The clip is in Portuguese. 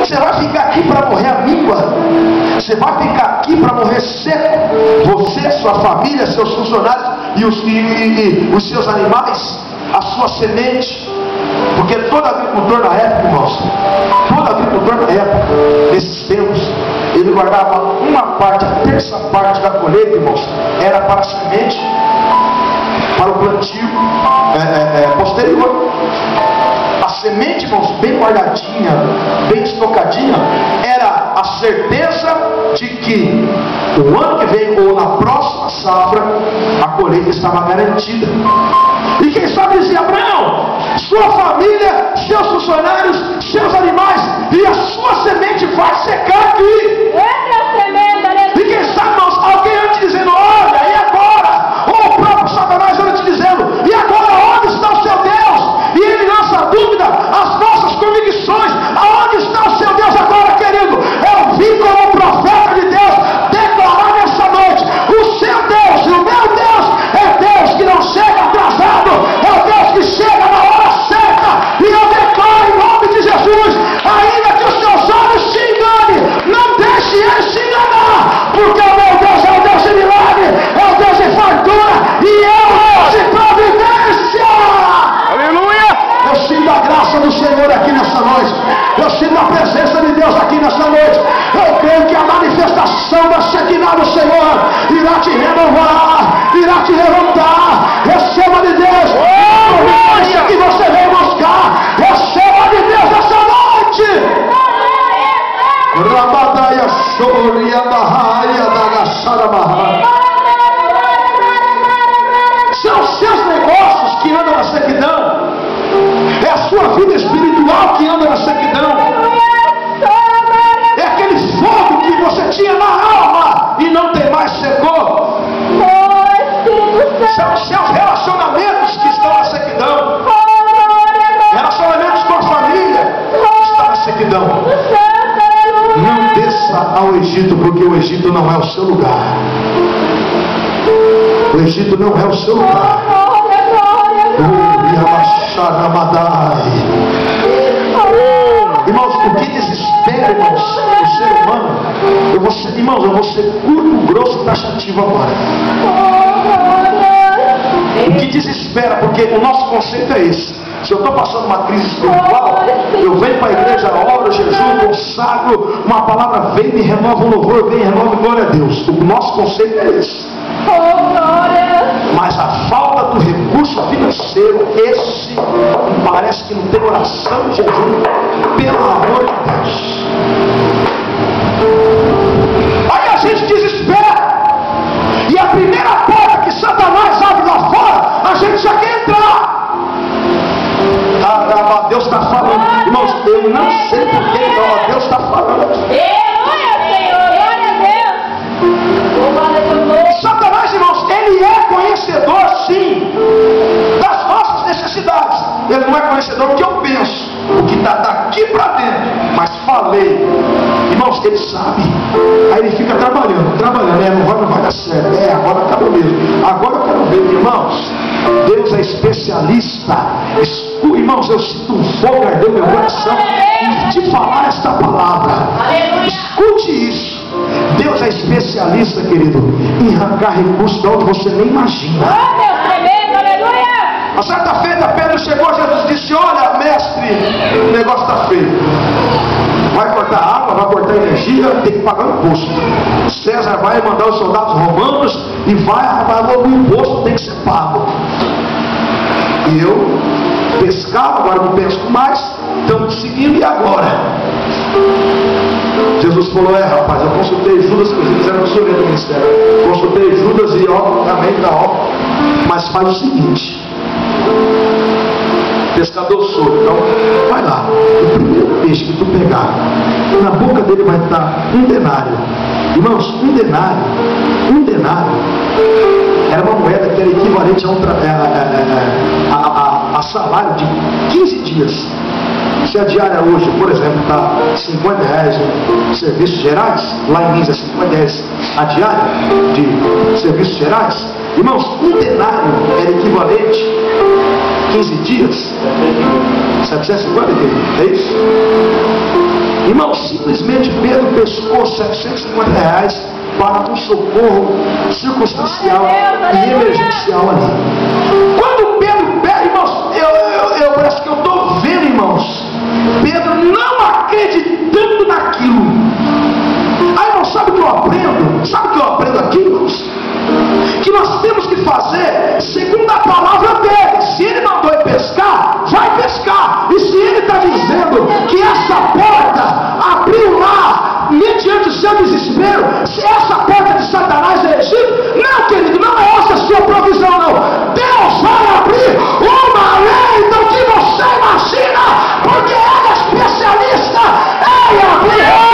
Você vai ficar aqui para morrer a míngua. Você vai ficar aqui para morrer seco. Você, sua família, seus funcionários e os seus animais, a sua semente. Porque todo agricultor na época, irmãos, todo agricultor na época, nesses tempos, ele guardava uma parte, a terça parte da colheita, irmãos, era para a semente, para o plantio posterior. A semente, irmãos, bem guardadinha, bem estocadinha, era a certeza de que o ano que vem ou na próxima safra a colheita estava garantida. E quem sabe dizia: Abraão, sua família, seus funcionários, seus animais e a sua semente vai secar aqui. E quem sabe, irmãos, alguém antes dizendo: olha, e agora? Ou o próprio Satanás antes dizendo: e agora, onde está o seu Deus? E ele lança dúvida às nossas convicções. Aonde está o seu Deus agora, querido? Eu vim como profeta de Deus declarar nessa noite: o seu Deus e o meu Deus é Deus que não chega atrasado, é o Deus que chega na hora certa. E eu declaro em nome de Jesus, ainda que os seus olhos se enganem, não deixe ele se enganar, porque o meu Deus é o Deus de milagre, é o Deus de fartura e é o Deus de providência. Aleluia! Eu sinto a graça do Senhor aqui nessa noite. Eu sinto a presença de Deus aqui nessa noite. Eu creio que a manifestação da Shekinah do Senhor irá te renovar, irá te levantar. Receba de Deus a promessa que você veio buscar. Receba de Deus nessa noite. Rabadaia Shoria Bahaya Dagasara Bahaya. São os seus negócios que andam na sequidão. É a sua vida espiritual que anda na sequidão. É aquele fogo que você tinha na alma e não tem mais, secou. São os seus relacionamentos que estão na sequidão. Relacionamentos com a família que estão na sequidão. Não desça ao Egito, porque o Egito não é o seu lugar. O Egito não é o seu lugar. Irmãos, o que desespera, irmãos, o ser humano, eu vou ser curto, grosso, taxativo agora. O que desespera, porque o nosso conceito é esse: se eu estou passando uma crise espiritual, eu venho para a igreja, oro, jejum, consagro, uma palavra vem, me renova um louvor, vem, renova, glória a Deus. O nosso conceito é esse. Mas a falta do recurso financeiro, esse parece que não tem oração e jejum, pelo amor de Deus. Aí a gente desespera, e a primeira porta que Satanás abre lá fora, a gente já quer entrar. Deus está falando, irmãos, eu não sei porque, então, Deus está falando. Satanás, irmãos, ele é conhecedor, sim, das nossas necessidades. Ele não é conhecedor do que eu penso, o que está daqui para dentro. Mas falei, irmãos, ele sabe. Aí ele fica trabalhando, não vai dar certo. Agora acabou mesmo. Agora eu quero ver, irmãos. Deus é especialista. Irmãos, eu sinto um fogo arder no meu coração de falar esta palavra. Escute isso. Deus é especialista, querido, em arrancar recursos de onde você nem imagina. A certa feita, Pedro chegou, Jesus disse: olha, mestre, o negócio está feio. Vai cortar água, vai cortar energia, tem que pagar o imposto. César vai mandar os soldados romanos e o imposto tem que ser pago. E eu pescava, agora não pesco mais, estamos seguindo, e agora? Jesus falou: rapaz, eu consultei Judas, que eles eram consultores do ministério. Consultei Judas e também tá mas faz o seguinte: pescador sou, então vai lá, o primeiro peixe que tu pegar, na boca dele vai estar um denário. Irmãos, um denário era uma moeda que era equivalente a salário de 15 dias. Se a diária hoje, por exemplo, está R$50 em serviços gerais, lá em Minas é R$50 a diária de serviços gerais, irmãos, um denário era equivalente a 15 dias, 750, é isso? Irmão, simplesmente Pedro pescou R$750 para um socorro circunstancial e emergencial ali. Quando Pedro pega, irmãos, eu parece que eu estou vendo, irmãos, Pedro não acreditando naquilo. Aí, irmão, sabe o que eu aprendo? Sabe o que eu aprendo aqui, irmãos? Que nós temos que fazer segundo a palavra dele. Se ele mandou ir pescar, vai pescar. E se ele está dizendo que essa porta abriu lá mediante o seu desespero, se essa porta de Satanás é Egito, não, querido, não é essa a sua provisão, não. Deus vai abrir uma lei do que você imagina, porque ele é especialista em abrir.